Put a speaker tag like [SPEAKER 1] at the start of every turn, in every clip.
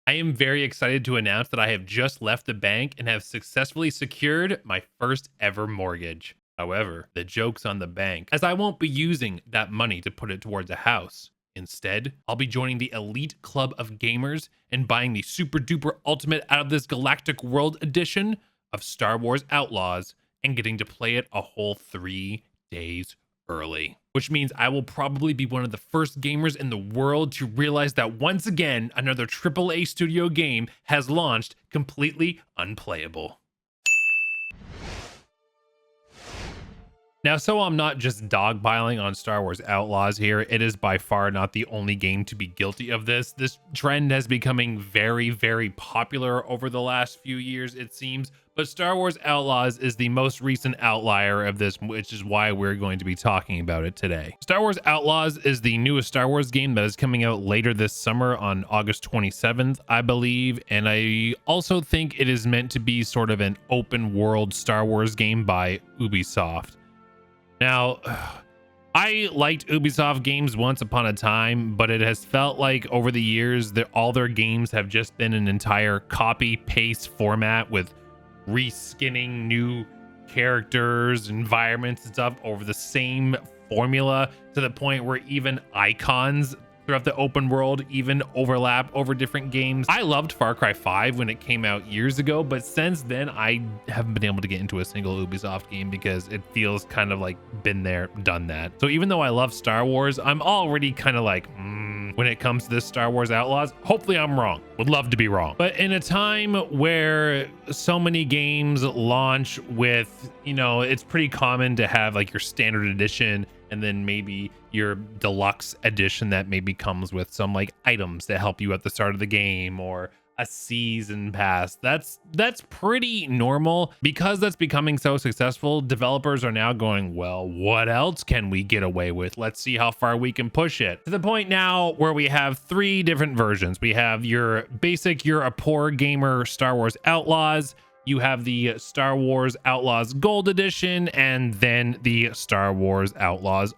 [SPEAKER 1] I am very excited to announce that I have just left the bank and have successfully secured my first ever mortgage. However, the joke's on the bank, as I won't be using that money to put it towards a house. Instead, I'll be joining the elite club of gamers and buying the super duper ultimate out of this galactic world edition of Star Wars Outlaws and getting to play it a whole 3 days early, which means I will probably be one of the first gamers in the world to realize that once again, another AAA studio game has launched completely unplayable. Now, so I'm not just dogpiling on Star Wars Outlaws here, it is by far not the only game to be guilty of this. This trend has becoming very, very popular over the last few years, it seems, but Star Wars Outlaws is the most recent outlier of this, which is why we're going to be talking about it today. Star Wars Outlaws is the newest Star Wars game that is coming out later this summer on August 27th, I believe, and I also think it is meant to be sort of an open world Star Wars game by Ubisoft. Now, I liked Ubisoft games once upon a time, but it has felt like over the years that all their games have just been an entire copy-paste format with reskinning new characters, environments, and stuff over the same formula, to the point where even icons throughout the open world even overlap over different games. I loved Far Cry 5 when it came out years ago, but since then I haven't been able to get into a single Ubisoft game because it feels kind of like been there, done that. So even though I love Star Wars, I'm already kind of like, when it comes to this Star Wars Outlaws. Hopefully I'm wrong. Would love to be wrong. But in a time where so many games launch with, it's pretty common to have like your standard edition and then maybe your deluxe edition that maybe comes with some like items that help you at the start of the game, or a season pass. That's pretty normal. Because that's becoming so successful, developers are now going, well, what else can we get away with? Let's see how far we can push it. To the point now where we have 3 different versions. We have your basic, you're a poor gamer Star Wars Outlaws. You have the Star Wars Outlaws Gold Edition, and then the Star Wars Outlaws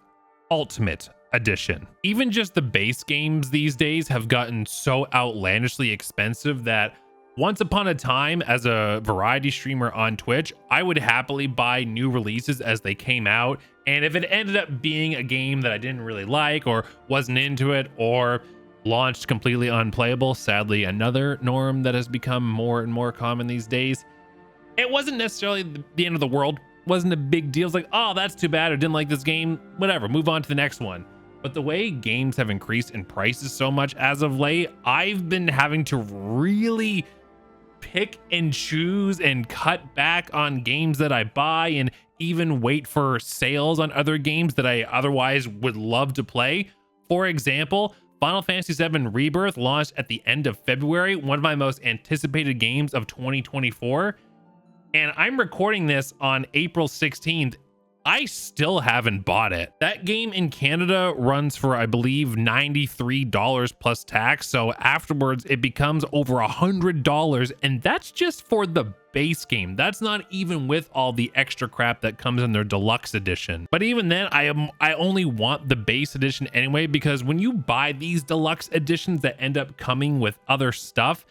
[SPEAKER 1] Ultimate Edition. Even just the base games these days have gotten so outlandishly expensive that once upon a time, as a variety streamer on Twitch, I would happily buy new releases as they came out. And if it ended up being a game that I didn't really like, or wasn't into it, or launched completely unplayable, sadly another norm that has become more and more common these days, it wasn't necessarily the end of the world. Wasn't a big deal. It's like, oh, that's too bad. I didn't like this game. Whatever, move on to the next one. But the way games have increased in prices so much as of late, I've been having to really pick and choose and cut back on games that I buy, and even wait for sales on other games that I otherwise would love to play. For example, Final Fantasy VII Rebirth launched at the end of February, one of my most anticipated games of 2024. And I'm recording this on April 16th. I still haven't bought it. That game in Canada runs for, I believe, $93 plus tax. So afterwards, it becomes over $100. And that's just for the base game. That's not even with all the extra crap that comes in their deluxe edition. But even then, I only want the base edition anyway, because when you buy these deluxe editions that end up coming with other stuff,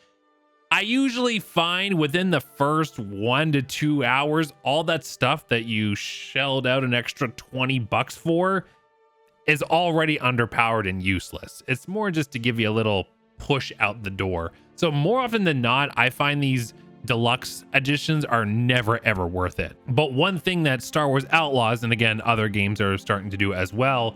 [SPEAKER 1] I usually find within the first 1 to 2 hours, all that stuff that you shelled out an extra $20 for is already underpowered and useless. It's more just to give you a little push out the door. So more often than not, I find these deluxe editions are never ever worth it. But one thing that Star Wars Outlaws, and again, other games are starting to do as well,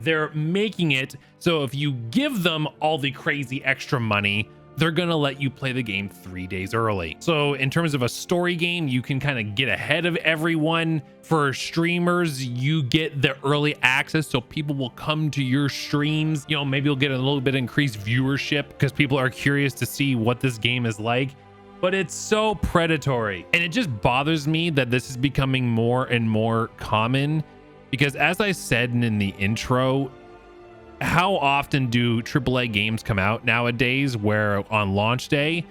[SPEAKER 1] they're making it so if you give them all the crazy extra money, they're gonna let you play the game 3 days early. So in terms of a story game, you can kind of get ahead of everyone. For streamers, you get the early access, so people will come to your streams. Maybe you'll get a little bit increased viewership because people are curious to see what this game is like. But it's so predatory, and it just bothers me that this is becoming more and more common, because as I said in the intro, how often do AAA games come out nowadays where on launch day,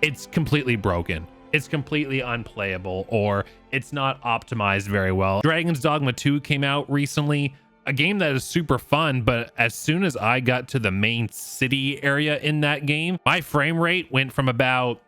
[SPEAKER 1] it's completely broken, it's completely unplayable, or it's not optimized very well? Dragon's Dogma 2 came out recently. a game that is super fun, but as soon as I got to the main city area in that game, my frame rate went from about,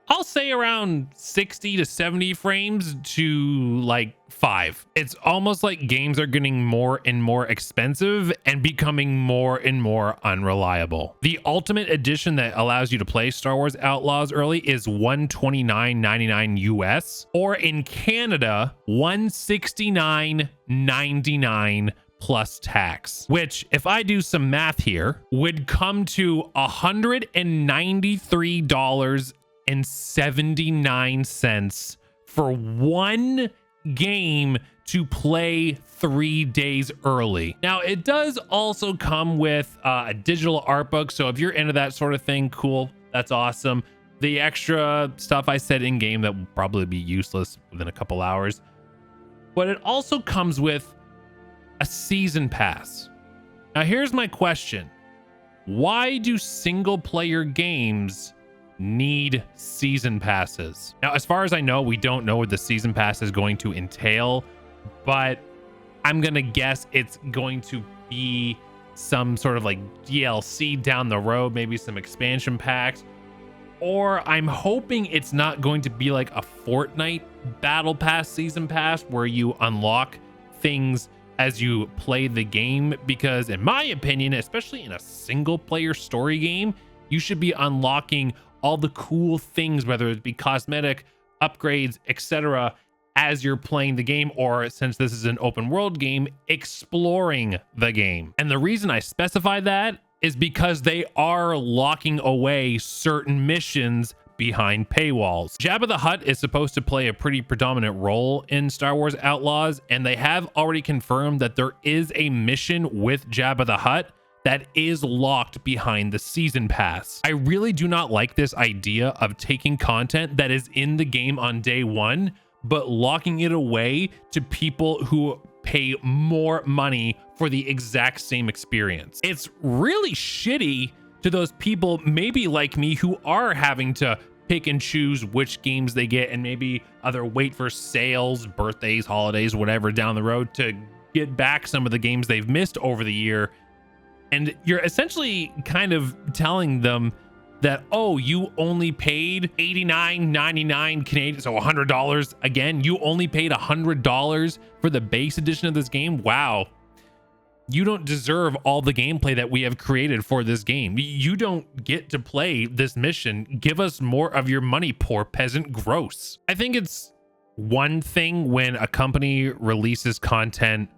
[SPEAKER 1] I'll say around 60 to 70 frames to like 5. It's almost like games are getting more and more expensive and becoming more and more unreliable. The Ultimate Edition that allows you to play Star Wars Outlaws early is $129.99 US, or in Canada, $169.99 plus tax, which, if I do some math here, would come to $193.79 for one game to play 3 days early. Now, it does also come with a digital art book, so if you're into that sort of thing, cool, that's awesome. The extra stuff I said in game that will probably be useless within a couple hours, but it also comes with a season pass. Now, here's my question: why do single player games need season passes? Now, as far as I know, we don't know what the season pass is going to entail, but I'm gonna guess it's going to be some sort of like DLC down the road, maybe some expansion packs, or I'm hoping it's not going to be like a Fortnite battle pass season pass where you unlock things as you play the game, because in my opinion, especially in a single player story game, you should be unlocking all the cool things, whether it be cosmetic upgrades, etc., as you're playing the game, or since this is an open world game, exploring the game. And the reason I specify that is because they are locking away certain missions behind paywalls. Jabba the Hutt is supposed to play a pretty predominant role in Star Wars Outlaws, and they have already confirmed that there is a mission with Jabba the Hutt that is locked behind the season pass. I really do not like this idea of taking content that is in the game on day one, but locking it away to people who pay more money for the exact same experience. It's really shitty to those people, maybe like me, who are having to pick and choose which games they get and maybe either wait for sales, birthdays, holidays, whatever down the road to get back some of the games they've missed over the year. And you're essentially kind of telling them that, oh, you only paid $89.99 Canadian, so $100. Again, you only paid $100 for the base edition of this game. Wow. You don't deserve all the gameplay that we have created for this game. You don't get to play this mission. Give us more of your money, poor peasant. Gross. I think it's one thing when a company releases content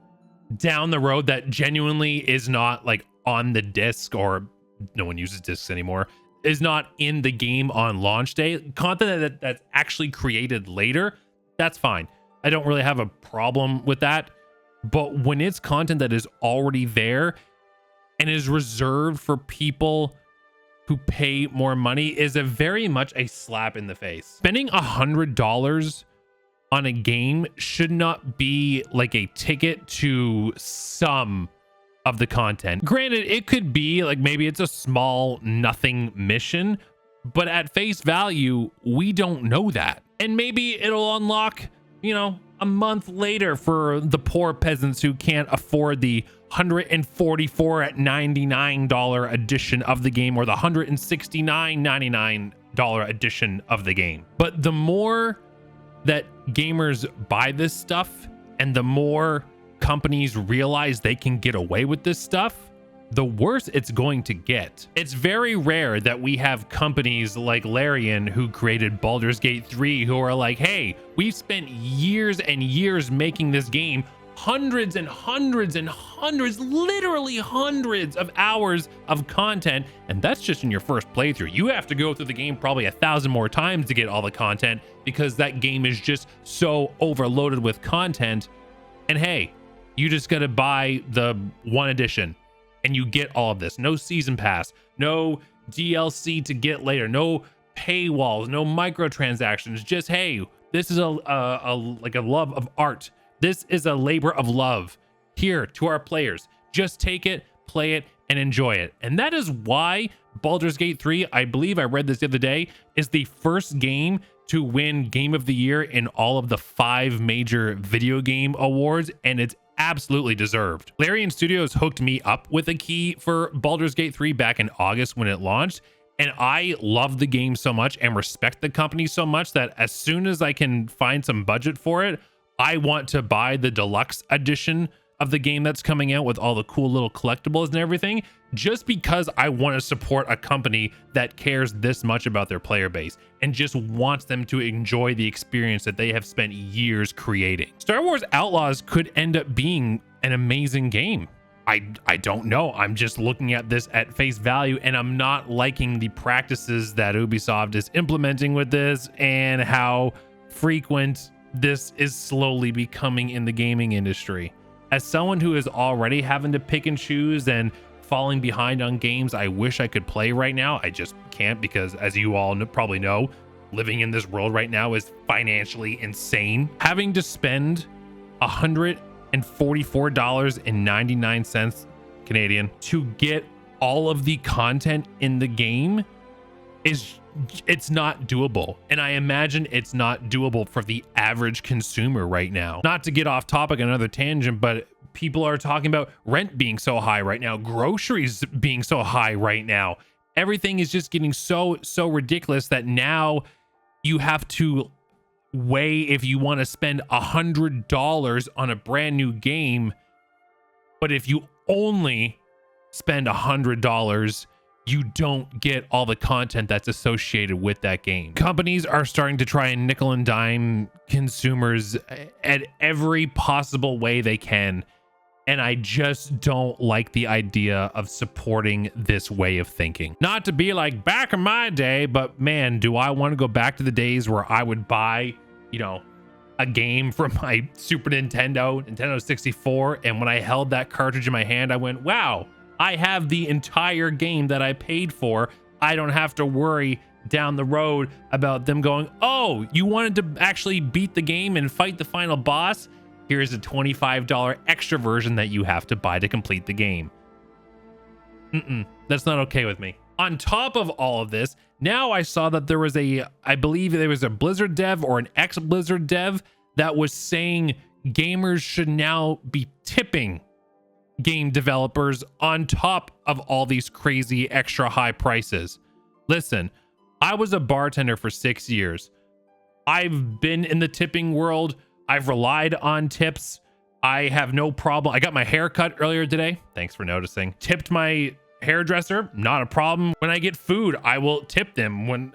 [SPEAKER 1] down the road that genuinely is not like on the disc, or no one uses discs anymore, is not in the game on launch day. Content that's actually created later, that's fine. I don't really have a problem with that. But when it's content that is already there and is reserved for people who pay more money, is a very much a slap in the face. Spending $100 on a game should not be like a ticket to some of the content. Granted, it could be like maybe it's a small nothing mission, but at face value, we don't know that. And maybe it'll unlock, you know, a month later for the poor peasants who can't afford the $144.99 edition of the game, or the $169.99 edition of the game. But the more that gamers buy this stuff and the more companies realize they can get away with this stuff, the worse it's going to get. It's very rare that we have companies like Larian, who created Baldur's Gate 3, who are like, hey, we've spent years and years making this game, hundreds and hundreds and hundreds, literally hundreds of hours of content, and that's just in your first playthrough. You have to go through the game probably 1,000 more times to get all the content, because that game is just so overloaded with content. And hey, you just gotta buy the one edition and you get all of this. No season pass, no DLC to get later, no paywalls, no microtransactions. Just, hey, this is like a love of art. This is a labor of love here to our players. Just take it, play it, and enjoy it. And that is why Baldur's Gate 3, I believe I read this the other day, is the first game to win Game of the Year in all of the 5 major video game awards, and it's absolutely deserved. Larian Studios hooked me up with a key for Baldur's Gate 3 back in August when it launched, and I love the game so much and respect the company so much that as soon as I can find some budget for it, I want to buy the deluxe edition of the game that's coming out with all the cool little collectibles and everything, just because I want to support a company that cares this much about their player base and just wants them to enjoy the experience that they have spent years creating. Star Wars Outlaws could end up being an amazing game. I don't know. I'm just looking at this at face value, and I'm not liking the practices that Ubisoft is implementing with this and how frequent this is slowly becoming in the gaming industry. As someone who is already having to pick and choose and falling behind on games I wish I could play right now, I just can't, because as you all probably know, living in this world right now is financially insane. Having to spend $144.99 Canadian to get all of the content in the game it's not doable. And I imagine it's not doable for the average consumer right now. Not to get off topic, another tangent, but people are talking about rent being so high right now, groceries being so high right now. Everything is just getting so ridiculous that now you have to weigh if you want to spend $100 on a brand new game. But if you only spend $100, you don't get all the content that's associated with that game. Companies are starting to try and nickel and dime consumers at every possible way they can. And I just don't like the idea of supporting this way of thinking. Not to be like back in my day, but man, do I want to go back to the days where I would buy, you know, a game from my Super Nintendo 64. And when I held that cartridge in my hand, I went, wow, I have the entire game that I paid for. I don't have to worry down the road about them going, oh, you wanted to actually beat the game and fight the final boss? Here's a $25 extra version that you have to buy to complete the game. That's not okay with me. On top of all of this, now I saw that there was I believe there was a Blizzard dev or an ex-Blizzard dev that was saying gamers should now be tipping game developers on top of all these crazy extra high prices. Listen, I was a bartender for 6 years. I've been in the tipping world. I've relied on tips. I have no problem. I got my hair cut earlier today. Thanks for noticing. Tipped my hairdresser. Not a problem. When I get food, I will tip them. When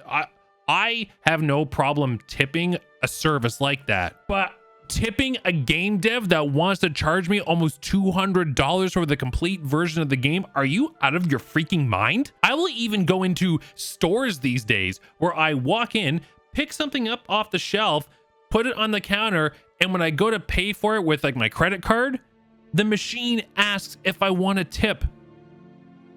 [SPEAKER 1] I have no problem tipping a service like that. But tipping a game dev that wants to charge me almost $200 for the complete version of the game? Are you out of your freaking mind? I will even go into stores these days where I walk in, pick something up off the shelf, put it on the counter, and when I go to pay for it with like my credit card, the machine asks if I want to tip.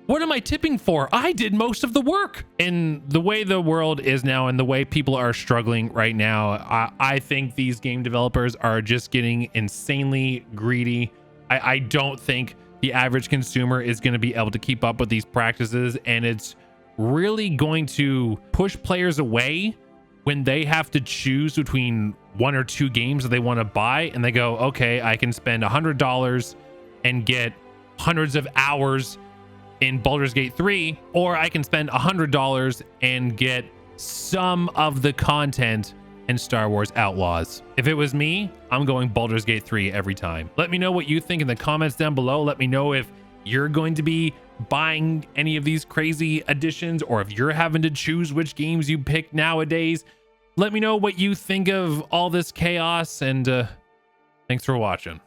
[SPEAKER 1] What am I tipping for? I did most of the work. In the way the world is now and the way people are struggling right now, I think these game developers are just getting insanely greedy. I don't think the average consumer is going to be able to keep up with these practices, and it's really going to push players away when they have to choose between one or two games that they want to buy, and they go, okay, I can spend $100 and get hundreds of hours in Baldur's Gate 3, or I can spend $100 and get some of the content in Star Wars Outlaws. If it was me, I'm going Baldur's Gate 3 every time. Let me know what you think in the comments down below. Let me know if you're going to be buying any of these crazy additions, or if you're having to choose which games you pick nowadays. Let me know what you think of all this chaos, and thanks for watching.